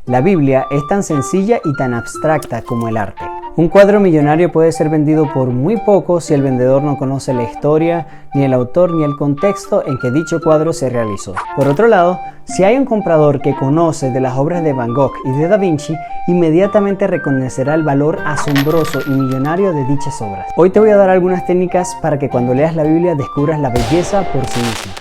La Biblia es tan sencilla y tan abstracta como el arte. Un cuadro millonario puede ser vendido por muy poco si el vendedor no conoce la historia, ni el autor, ni el contexto en que dicho cuadro se realizó. Por otro lado, si hay un comprador que conoce de las obras de Van Gogh y de Da Vinci, inmediatamente reconocerá el valor asombroso y millonario de dichas obras. Hoy te voy a dar algunas técnicas para que cuando leas la Biblia descubras la belleza por sí misma.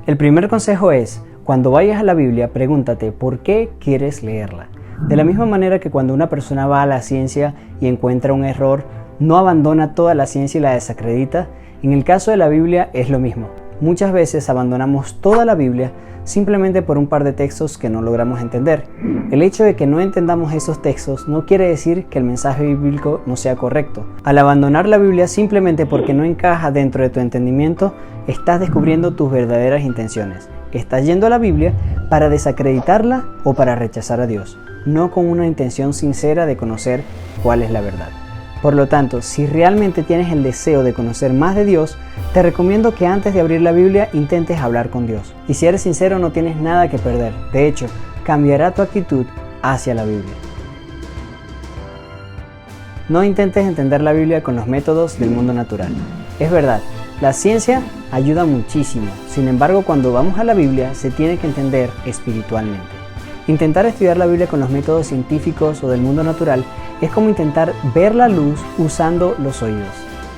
El primer consejo es: cuando vayas a la Biblia, pregúntate por qué quieres leerla. De la misma manera que cuando una persona va a la ciencia y encuentra un error, no abandona toda la ciencia y la desacredita, en el caso de la Biblia es lo mismo. Muchas veces abandonamos toda la Biblia simplemente por un par de textos que no logramos entender. El hecho de que no entendamos esos textos no quiere decir que el mensaje bíblico no sea correcto. Al abandonar la Biblia simplemente porque no encaja dentro de tu entendimiento, estás descubriendo tus verdaderas intenciones. Estás yendo a la Biblia para desacreditarla o para rechazar a Dios, no con una intención sincera de conocer cuál es la verdad. Por lo tanto, si realmente tienes el deseo de conocer más de Dios, te recomiendo que antes de abrir la Biblia intentes hablar con Dios. Y si eres sincero, no tienes nada que perder. De hecho, cambiará tu actitud hacia la Biblia. No intentes entender la Biblia con los métodos del mundo natural. Es verdad, la ciencia ayuda muchísimo. Sin embargo, cuando vamos a la Biblia, se tiene que entender espiritualmente. Intentar estudiar la Biblia con los métodos científicos o del mundo natural es como intentar ver la luz usando los oídos.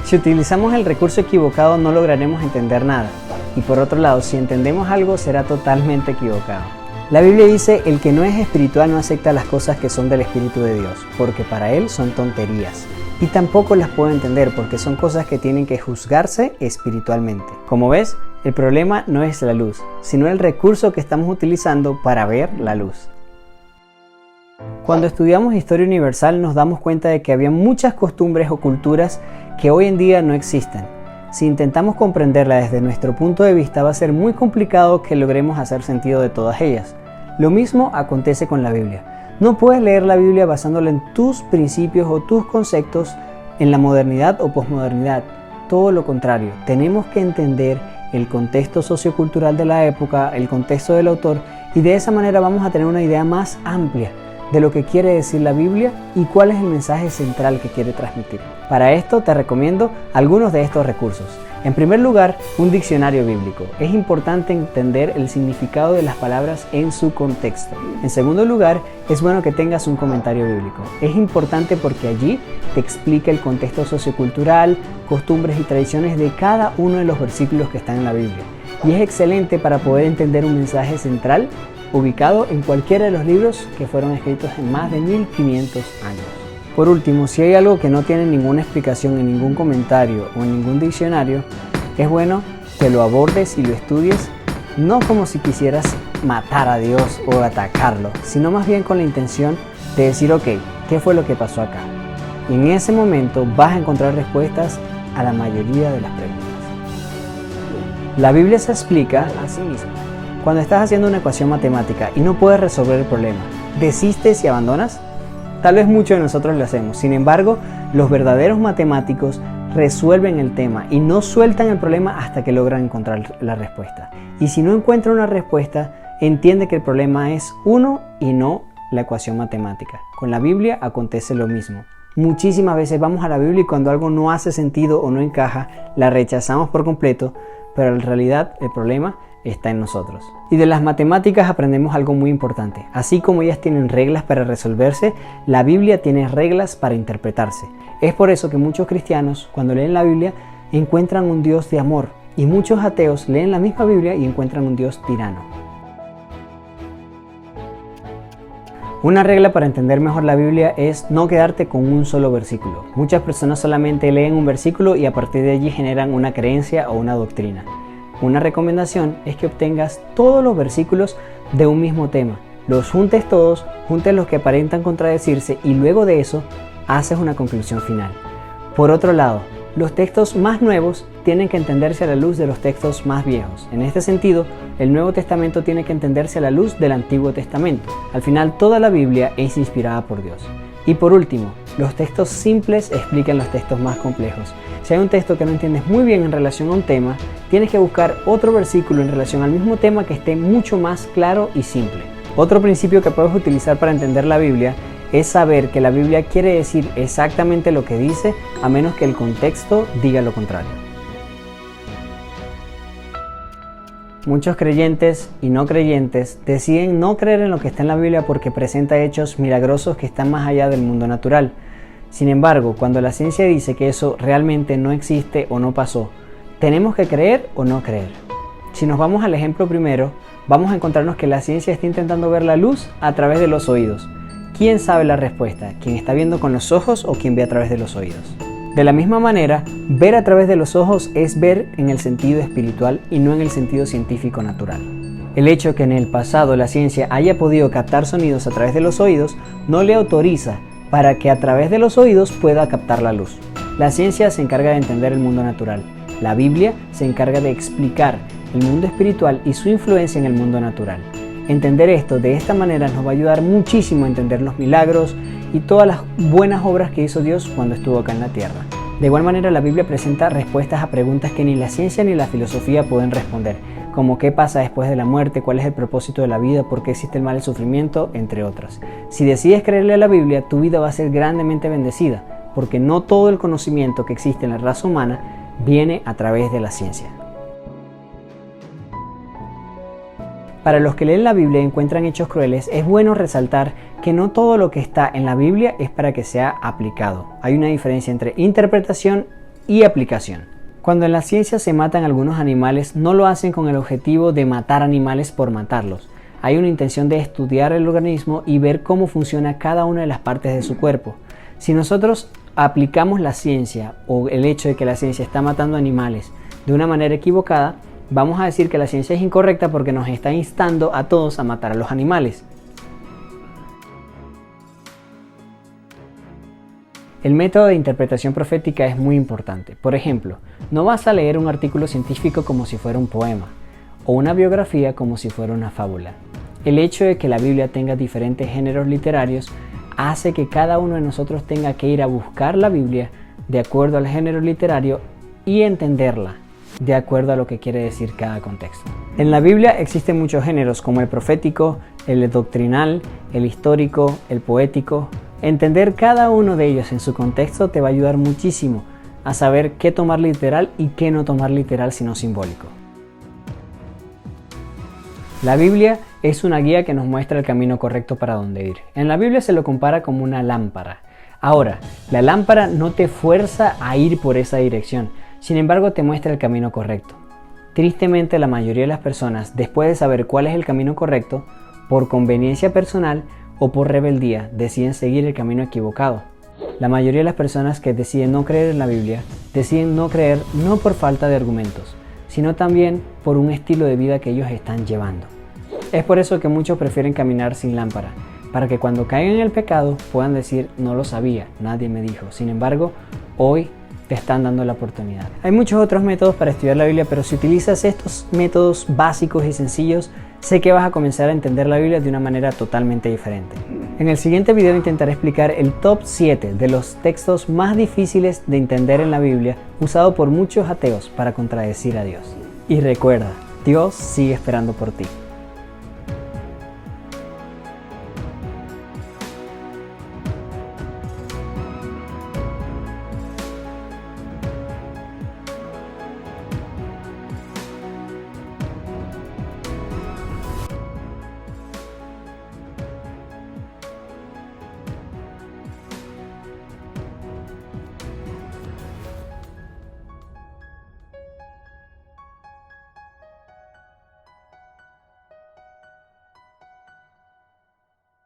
Si utilizamos el recurso equivocado, no lograremos entender nada. Y por otro lado, si entendemos algo, será totalmente equivocado. La Biblia dice: el que no es espiritual no acepta las cosas que son del Espíritu de Dios, porque para él son tonterías. Y tampoco las puedo entender porque son cosas que tienen que juzgarse espiritualmente. Como ves, el problema no es la luz, sino el recurso que estamos utilizando para ver la luz. Cuando estudiamos historia universal nos damos cuenta de que había muchas costumbres o culturas que hoy en día no existen. Si intentamos comprenderla desde nuestro punto de vista, va a ser muy complicado que logremos hacer sentido de todas ellas. Lo mismo acontece con la Biblia. No puedes leer la Biblia basándola en tus principios o tus conceptos en la modernidad o posmodernidad. Todo lo contrario, tenemos que entender el contexto sociocultural de la época, el contexto del autor, y de esa manera vamos a tener una idea más amplia de lo que quiere decir la Biblia y cuál es el mensaje central que quiere transmitir. Para esto te recomiendo algunos de estos recursos. En primer lugar, un diccionario bíblico. Es importante entender el significado de las palabras en su contexto. En segundo lugar, es bueno que tengas un comentario bíblico. Es importante porque allí te explica el contexto sociocultural, costumbres y tradiciones de cada uno de los versículos que están en la Biblia. Y es excelente para poder entender un mensaje central ubicado en cualquiera de los libros que fueron escritos en más de 1500 años. Por último, si hay algo que no tiene ninguna explicación en ningún comentario o en ningún diccionario, es bueno que lo abordes y lo estudies, no como si quisieras matar a Dios o atacarlo, sino más bien con la intención de decir: ok, ¿qué fue lo que pasó acá? Y en ese momento vas a encontrar respuestas a la mayoría de las preguntas. La Biblia se explica a sí misma. Cuando estás haciendo una ecuación matemática y no puedes resolver el problema, ¿desistes y abandonas? Tal vez muchos de nosotros lo hacemos. Sin embargo, los verdaderos matemáticos resuelven el tema y no sueltan el problema hasta que logran encontrar la respuesta. Y si no encuentran una respuesta, entiende que el problema es uno y no la ecuación matemática. Con la Biblia acontece lo mismo. Muchísimas veces vamos a la Biblia y cuando algo no hace sentido o no encaja, la rechazamos por completo, pero en realidad el problema está en nosotros. Y de las matemáticas aprendemos algo muy importante. Así como ellas tienen reglas para resolverse, la Biblia tiene reglas para interpretarse. Es por eso que muchos cristianos, cuando leen la Biblia, encuentran un Dios de amor, y muchos ateos leen la misma Biblia y encuentran un Dios tirano. Una regla para entender mejor la Biblia es no quedarte con un solo versículo. Muchas personas solamente leen un versículo y a partir de allí generan una creencia o una doctrina. Una recomendación es que obtengas todos los versículos de un mismo tema, los juntes todos, juntes los que aparentan contradecirse y luego de eso haces una conclusión final. Por otro lado, los textos más nuevos tienen que entenderse a la luz de los textos más viejos. En este sentido, el Nuevo Testamento tiene que entenderse a la luz del Antiguo Testamento. Al final, toda la Biblia es inspirada por Dios. Y por último, los textos simples explican los textos más complejos. Si hay un texto que no entiendes muy bien en relación a un tema, tienes que buscar otro versículo en relación al mismo tema que esté mucho más claro y simple. Otro principio que puedes utilizar para entender la Biblia es saber que la Biblia quiere decir exactamente lo que dice, a menos que el contexto diga lo contrario. Muchos creyentes y no creyentes deciden no creer en lo que está en la Biblia porque presenta hechos milagrosos que están más allá del mundo natural. Sin embargo, cuando la ciencia dice que eso realmente no existe o no pasó, ¿tenemos que creer o no creer? Si nos vamos al ejemplo primero, vamos a encontrarnos que la ciencia está intentando ver la luz a través de los oídos. ¿Quién sabe la respuesta? ¿Quién está viendo con los ojos o quién ve a través de los oídos? De la misma manera, ver a través de los ojos es ver en el sentido espiritual y no en el sentido científico natural. El hecho que en el pasado la ciencia haya podido captar sonidos a través de los oídos no le autoriza para que a través de los oídos pueda captar la luz. La ciencia se encarga de entender el mundo natural. La Biblia se encarga de explicar el mundo espiritual y su influencia en el mundo natural. Entender esto de esta manera nos va a ayudar muchísimo a entender los milagros y todas las buenas obras que hizo Dios cuando estuvo acá en la tierra. De igual manera, la Biblia presenta respuestas a preguntas que ni la ciencia ni la filosofía pueden responder, como qué pasa después de la muerte, cuál es el propósito de la vida, por qué existe el mal y el sufrimiento, entre otras. Si decides creerle a la Biblia, tu vida va a ser grandemente bendecida, porque no todo el conocimiento que existe en la raza humana viene a través de la ciencia. Para los que leen la Biblia y encuentran hechos crueles, es bueno resaltar que no todo lo que está en la Biblia es para que sea aplicado. Hay una diferencia entre interpretación y aplicación. Cuando en la ciencia se matan algunos animales, no lo hacen con el objetivo de matar animales por matarlos. Hay una intención de estudiar el organismo y ver cómo funciona cada una de las partes de su cuerpo. Si nosotros aplicamos la ciencia o el hecho de que la ciencia está matando animales de una manera equivocada, vamos a decir que la ciencia es incorrecta porque nos está instando a todos a matar a los animales. El método de interpretación profética es muy importante. Por ejemplo, no vas a leer un artículo científico como si fuera un poema o una biografía como si fuera una fábula. El hecho de que la Biblia tenga diferentes géneros literarios hace que cada uno de nosotros tenga que ir a buscar la Biblia de acuerdo al género literario y entenderla de acuerdo a lo que quiere decir cada contexto. En la Biblia existen muchos géneros como el profético, el doctrinal, el histórico, el poético. Entender cada uno de ellos en su contexto te va a ayudar muchísimo a saber qué tomar literal y qué no tomar literal sino simbólico. La Biblia es una guía que nos muestra el camino correcto para dónde ir. En la Biblia se lo compara como una lámpara. Ahora, la lámpara no te fuerza a ir por esa dirección, sin embargo te muestra el camino correcto. Tristemente, la mayoría de las personas, después de saber cuál es el camino correcto, por conveniencia personal o por rebeldía, deciden seguir el camino equivocado. La mayoría de las personas que deciden no creer en la Biblia, deciden no creer no por falta de argumentos, sino también por un estilo de vida que ellos están llevando. Es por eso que muchos prefieren caminar sin lámpara, para que cuando caigan en el pecado puedan decir, no lo sabía, nadie me dijo. Sin embargo, hoy te están dando la oportunidad. Hay muchos otros métodos para estudiar la Biblia, pero si utilizas estos métodos básicos y sencillos, sé que vas a comenzar a entender la Biblia de una manera totalmente diferente. En el siguiente video intentaré explicar el top 7 de los textos más difíciles de entender en la Biblia, usado por muchos ateos para contradecir a Dios. Y recuerda, Dios sigue esperando por ti.